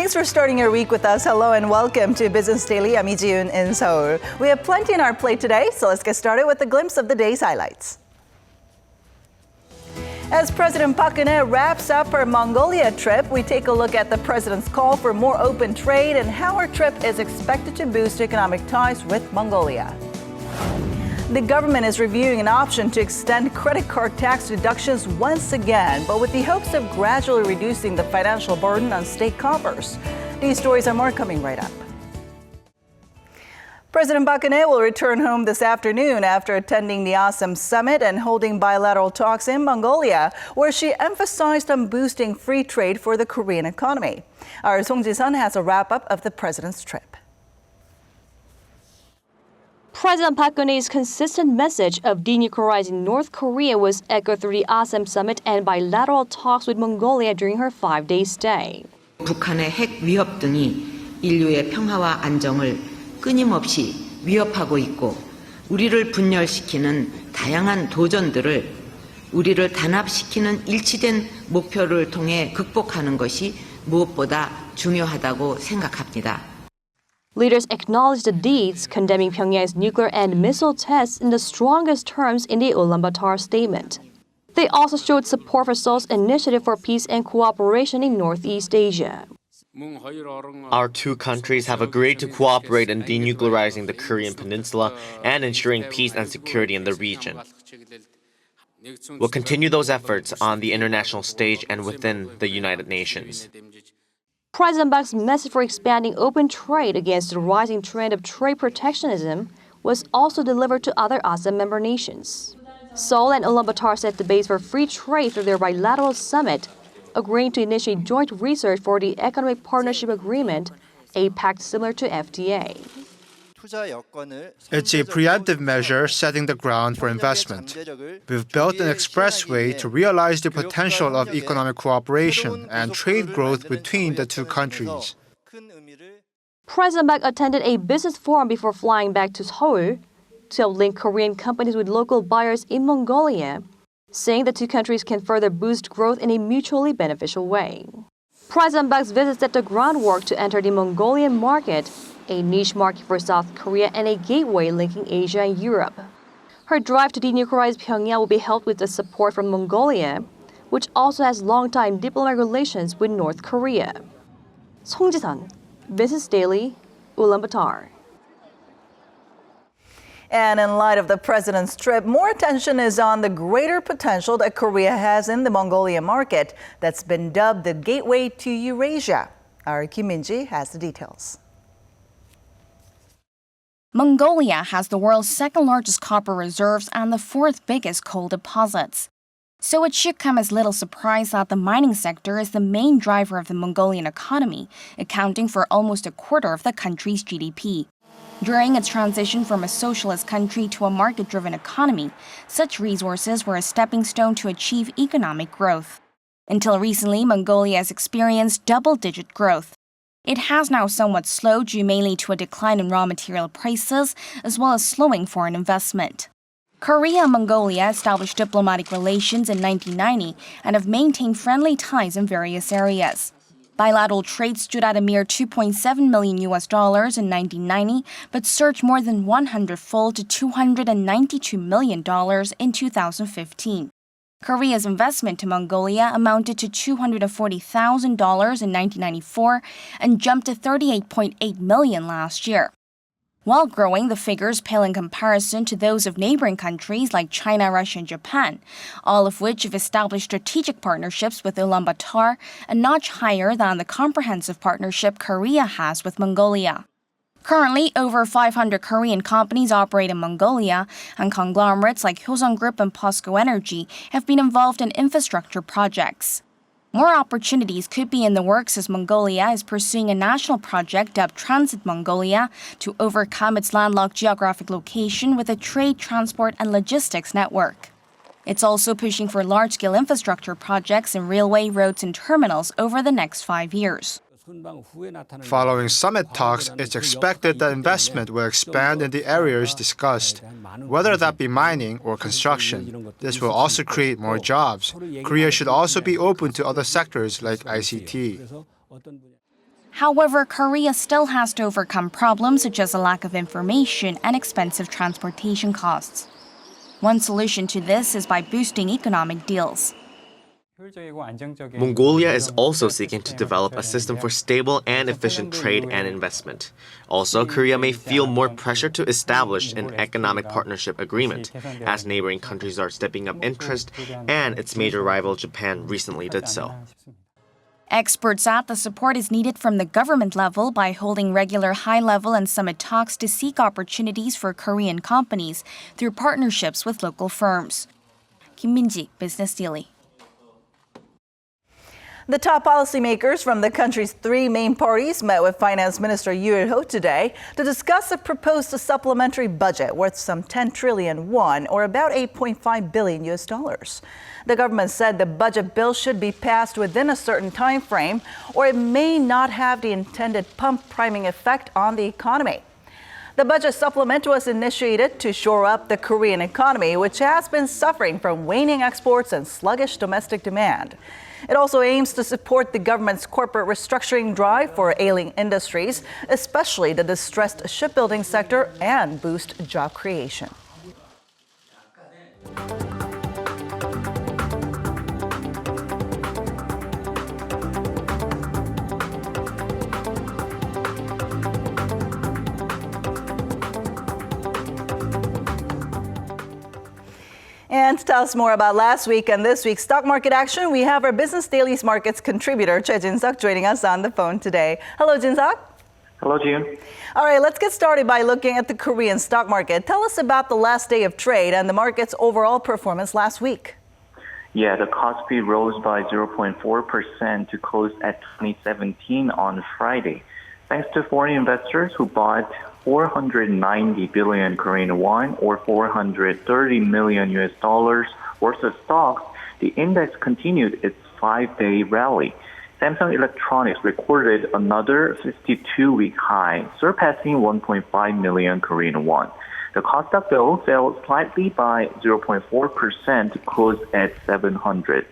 Thanks for starting your week with us. Hello and welcome to Business Daily. I'm Jiun in Seoul. We have plenty on our plate today, so let's get started with a glimpse of the day's highlights. As President Park Geun-hye wraps up her Mongolia trip, we take a look at the president's call for more open trade and how her trip is expected to boost economic ties with Mongolia. The government is reviewing an option to extend credit card tax deductions once again, but with the hopes of gradually reducing the financial burden on state coffers. These stories and more coming right up. President Park Geun-hye will return home this afternoon after attending the ASEM summit and holding bilateral talks in Mongolia, where she emphasized on boosting free trade for the Korean economy. Our Song Ji-sun has a wrap-up of the president's trip. President Park Geun-hye's consistent message of denuclearizing North Korea was echoed through the ASEM summit and bilateral talks with Mongolia during her 5-day stay. 북한의 핵 위협 등이 인류의 평화와 안정을 끊임없이 위협하고 있고 우리를 분열시키는 다양한 도전들을 우리를 단합시키는 일치된 목표를 통해 극복하는 것이 무엇보다 중요하다고 생각합니다. Leaders acknowledged the deeds, condemning Pyongyang's nuclear and missile tests in the strongest terms in the Ulaanbaatar statement. They also showed support for Seoul's initiative for peace and cooperation in Northeast Asia. Our two countries have agreed to cooperate in denuclearizing the Korean peninsula and ensuring peace and security in the region. We'll continue those efforts on the international stage and within the United Nations. President Park's message for expanding open trade against the rising trend of trade protectionism was also delivered to other ASEM member nations. Seoul and Ulaanbaatar set the base for free trade through their bilateral summit, agreeing to initiate joint research for the Economic Partnership Agreement, a pact similar to FTA. It's a preemptive measure setting the ground for investment. We've built an expressway to realize the potential of economic cooperation and trade growth between the two countries. President Park attended a business forum before flying back to Seoul to link Korean companies with local buyers in Mongolia, saying the two countries can further boost growth in a mutually beneficial way. President Park's visit set the groundwork to enter the Mongolian market, a niche market for South Korea and a gateway linking Asia and Europe. Her drive to denuclearize Pyongyang will be helped with the support from Mongolia, which also has long-time diplomatic relations with North Korea. Song Ji-sun, Business Daily, Ulaanbaatar. And in light of the president's trip, more attention is on the greater potential that Korea has in the Mongolian market that's been dubbed the gateway to Eurasia. Our Kim Min-ji has the details. Mongolia has the world's second-largest copper reserves and the fourth biggest coal deposits. So it should come as little surprise that the mining sector is the main driver of the Mongolian economy, accounting for almost a quarter of the country's GDP. During its transition from a socialist country to a market-driven economy, such resources were a stepping stone to achieve economic growth. Until recently, Mongolia has experienced double-digit growth. It has now somewhat slowed due mainly to a decline in raw material prices, as well as slowing foreign investment. Korea and Mongolia established diplomatic relations in 1990 and have maintained friendly ties in various areas. Bilateral trade stood at a mere $2.7 million in 1990, but surged more than 100-fold to $292 million in 2015. Korea's investment to Mongolia amounted to $240,000 in 1994 and jumped to $38.8 million last year. While growing, the figures pale in comparison to those of neighboring countries like China, Russia, and Japan, all of which have established strategic partnerships with Ulaanbaatar, a notch higher than the comprehensive partnership Korea has with Mongolia. Currently, over 500 Korean companies operate in Mongolia, and conglomerates like Hyosung Group and POSCO Energy have been involved in infrastructure projects. More opportunities could be in the works as Mongolia is pursuing a national project dubbed Transit Mongolia to overcome its landlocked geographic location with a trade, transport, and logistics network. It's also pushing for large-scale infrastructure projects in railway, roads, and terminals over the next 5 years. Following summit talks, it's expected that investment will expand in the areas discussed, whether that be mining or construction. This will also create more jobs. Korea should also be open to other sectors like ICT. However, Korea still has to overcome problems such as a lack of information and expensive transportation costs. One solution to this is by boosting economic deals. Mongolia is also seeking to develop a system for stable and efficient trade and investment. Also, Korea may feel more pressure to establish an economic partnership agreement, as neighboring countries are stepping up interest, and its major rival Japan recently did so. Experts add the support is needed from the government level by holding regular high-level and summit talks to seek opportunities for Korean companies through partnerships with local firms. Kim Min-ji, Business Daily. The top policymakers from the country's three main parties met with Finance Minister Geunhye today to discuss a proposed supplementary budget worth some 10 trillion won, or about $8.5 billion. The government said the budget bill should be passed within a certain time frame, or it may not have the intended pump priming effect on the economy. The budget supplement was initiated to shore up the Korean economy, which has been suffering from waning exports and sluggish domestic demand. It also aims to support the government's corporate restructuring drive for ailing industries, especially the distressed shipbuilding sector, and boost job creation. And to tell us more about last week and this week's stock market action, we have our Business Daily's markets contributor, Choi Jin-seok, joining us on the phone today. Hello, Jin-seok. Hello, June. All right, let's get started by looking at the Korean stock market. Tell us about the last day of trade and the market's overall performance last week. Yeah, the Kospi rose by 0.4% to close at 2017 on Friday, thanks to foreign investors who bought 490 billion Korean won, or $430 million worth of stocks. The index continued its 5-day rally. Samsung Electronics recorded another 52-week high, surpassing 1.5 million Korean won. The Kosdaq though fell slightly by 0.4% to close at 700.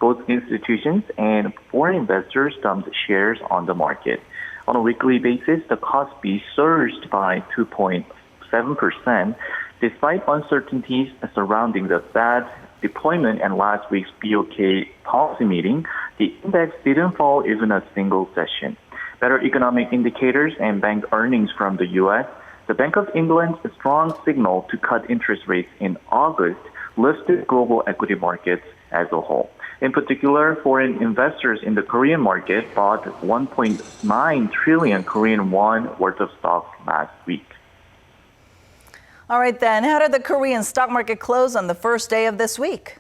Both institutions and foreign investors dumped shares on the market. On a weekly basis, the Kospi surged by 2.7%. Despite uncertainties surrounding the Fed deployment and last week's BOK policy meeting, the index didn't fall even a single session. Better economic indicators and bank earnings from the U.S., the Bank of England's strong signal to cut interest rates in August lifted global equity markets as a whole. In particular, foreign investors in the Korean market bought 1.9 trillion Korean won worth of stocks last week. All right, then, how did the Korean stock market close on the first day of this week?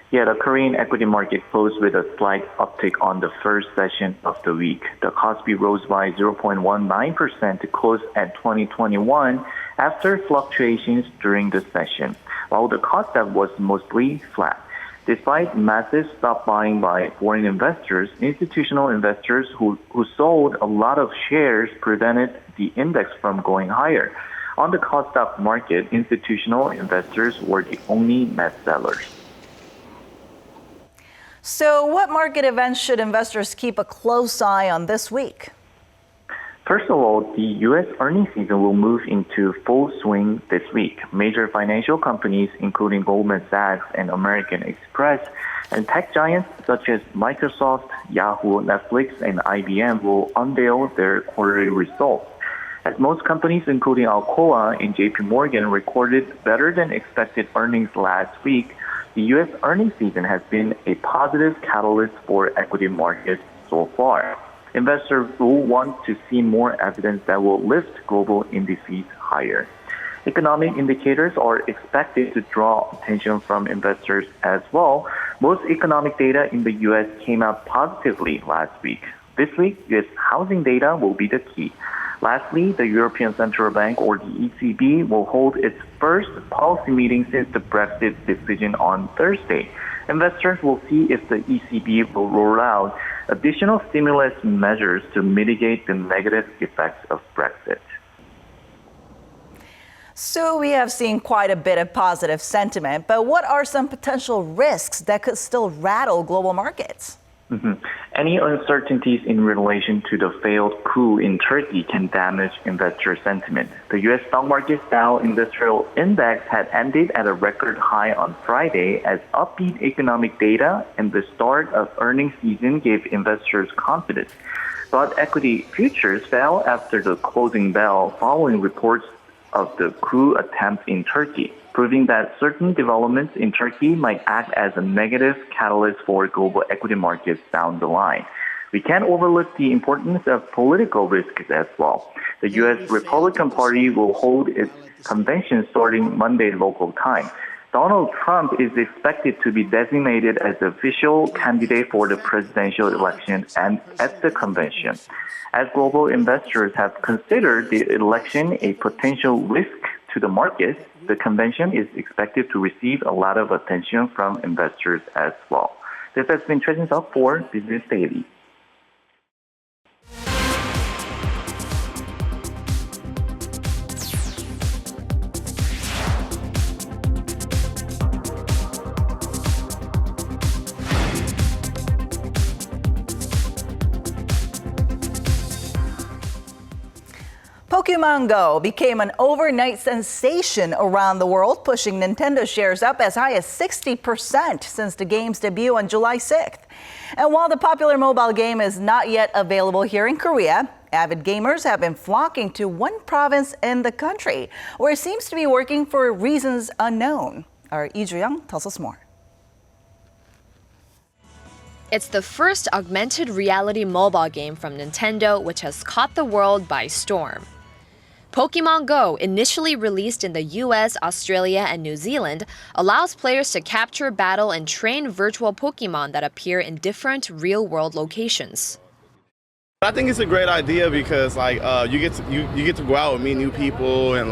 Yeah, the Korean equity market closed with a slight uptick on the first session of the week. The Kospi rose by 0.19% to close at 2021 after fluctuations during the session, while the Kosdaq was mostly flat. Despite massive stock buying by foreign investors, institutional investors who sold a lot of shares prevented the index from going higher. On the Kosdaq market, institutional investors were the only net sellers. So what market events should investors keep a close eye on this week? First of all, the U.S. earnings season will move into full swing this week. Major financial companies, including Goldman Sachs and American Express, and tech giants such as Microsoft, Yahoo, Netflix, and IBM will unveil their quarterly results. As most companies, including Alcoa and JP Morgan, recorded better than expected earnings last week, the U.S. earnings season has been a positive catalyst for equity markets so far. Investors will want to see more evidence that will lift global indices higher. Economic indicators are expected to draw attention from investors as well. Most economic data in the U.S. came out positively last week. This week, U.S. housing data will be the key. Lastly, the European Central Bank, or the ECB, will hold its first policy meeting since the Brexit decision on Thursday. Investors will see if the ECB will roll out additional stimulus measures to mitigate the negative effects of Brexit. So we have seen quite a bit of positive sentiment, but what are some potential risks that could still rattle global markets? Any uncertainties in relation to the failed coup in Turkey can damage investor sentiment. The U.S. stock market Dow Industrial Index had ended at a record high on Friday as upbeat economic data and the start of earnings season gave investors confidence. But equity futures fell after the closing bell following reports of the coup attempt in Turkey, proving that certain developments in Turkey might act as a negative catalyst for global equity markets down the line. We can't overlook the importance of political risks as well. The U.S. Republican Party will hold its convention starting Monday local time. Donald Trump is expected to be designated as the official candidate for the presidential election and at the convention. As global investors have considered the election a potential risk to the markets, the convention is expected to receive a lot of attention from investors as well. This has been Choi Jin-seok for Business Daily. Pokemon Go became an overnight sensation around the world, pushing Nintendo shares up as high as 60% since the game's debut on July 6th. And while the popular mobile game is not yet available here in Korea, avid gamers have been flocking to one province in the country where it seems to be working for reasons unknown. Our Lee Joo-young tells us more. It's the first augmented reality mobile game from Nintendo, which has caught the world by storm. Pokemon Go, initially released in the US, Australia, and New Zealand, allows players to capture, battle, and train virtual Pokemon that appear in different real-world locations. I think it's a great idea because you get to go out and meet new people and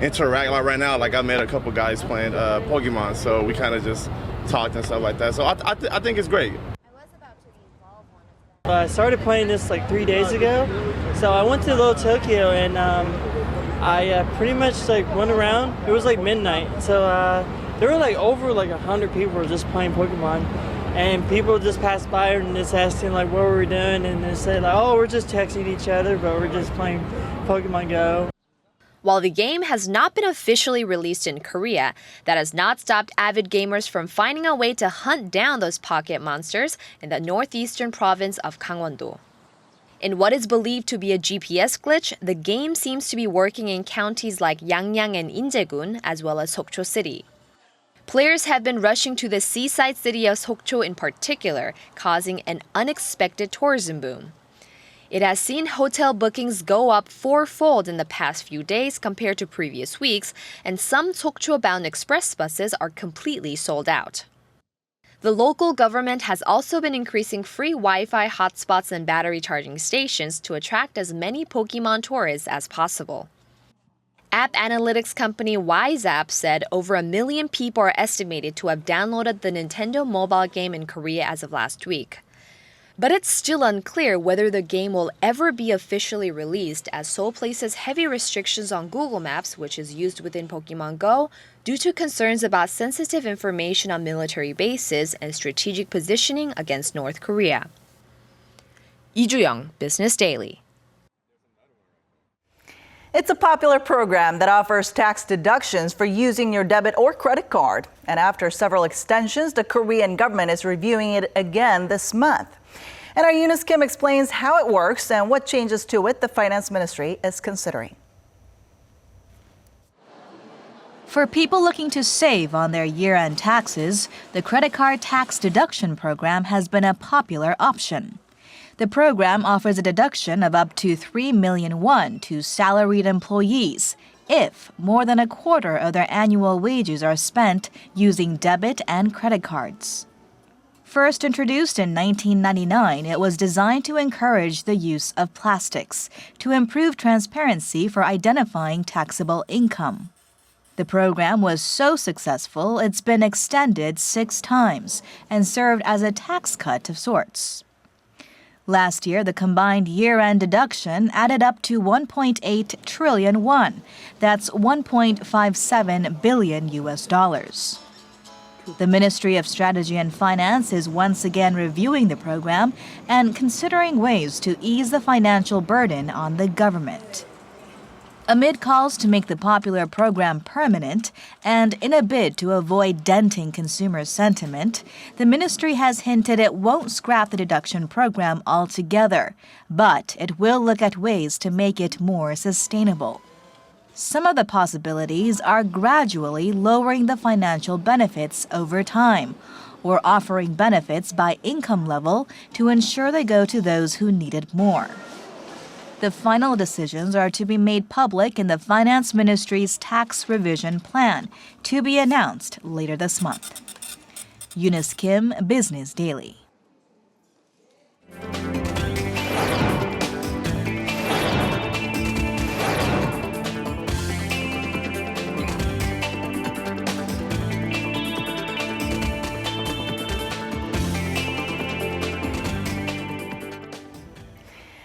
interact. Like right now, I met a couple guys playing Pokemon, so we kind of just talked and stuff like that. So I think it's great. I started playing this 3 days ago, so I went to Little Tokyo and I pretty much went around. It was midnight, so there were over 100 people were just playing Pokemon, and people just passed by and just asking what were we doing, and they said oh, we're just texting each other, but we're just playing Pokemon Go. While the game has not been officially released in Korea, that has not stopped avid gamers from finding a way to hunt down those pocket monsters in the northeastern province of Gangwon-do. In what is believed to be a GPS glitch, the game seems to be working in counties like Yangyang and Incheon, as well as Sokcho City. Players have been rushing to the seaside city of Sokcho in particular, causing an unexpected tourism boom. It has seen hotel bookings go up fourfold in the past few days compared to previous weeks, and some Sokcho-bound express buses are completely sold out. The local government has also been increasing free Wi-Fi hotspots and battery charging stations to attract as many Pokemon tourists as possible. App analytics company WiseApp said over 1 million people are estimated to have downloaded the Nintendo mobile game in Korea as of last week. But it's still unclear whether the game will ever be officially released, as Seoul places heavy restrictions on Google Maps, which is used within Pokemon Go, due to concerns about sensitive information on military bases and strategic positioning against North Korea. Lee Joo-young, Business Daily. It's a popular program that offers tax deductions for using your debit or credit card. And after several extensions, the Korean government is reviewing it again this month. And our Eunice Kim explains how it works and what changes to it the Finance Ministry is considering. For people looking to save on their year-end taxes, the credit card tax deduction program has been a popular option. The program offers a deduction of up to 3 million won to salaried employees if more than a quarter of their annual wages are spent using debit and credit cards. First introduced in 1999, it was designed to encourage the use of plastics to improve transparency for identifying taxable income. The program was so successful, it's been extended 6 times and served as a tax cut of sorts. Last year, the combined year-end deduction added up to 1.8 trillion won. That's $1.57 billion. The Ministry of Strategy and Finance is once again reviewing the program and considering ways to ease the financial burden on the government. Amid calls to make the popular program permanent and in a bid to avoid denting consumer sentiment, the ministry has hinted it won't scrap the deduction program altogether, but it will look at ways to make it more sustainable. Some of the possibilities are gradually lowering the financial benefits over time, or offering benefits by income level to ensure they go to those who need it more. The final decisions are to be made public in the Finance Ministry's tax revision plan, to be announced later this month. Eunice Kim, Business Daily.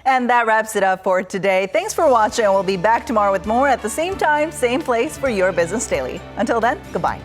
And that wraps it up for today. Thanks for watching. We'll be back tomorrow with more at the same time, same place for your Business Daily. Until then, goodbye.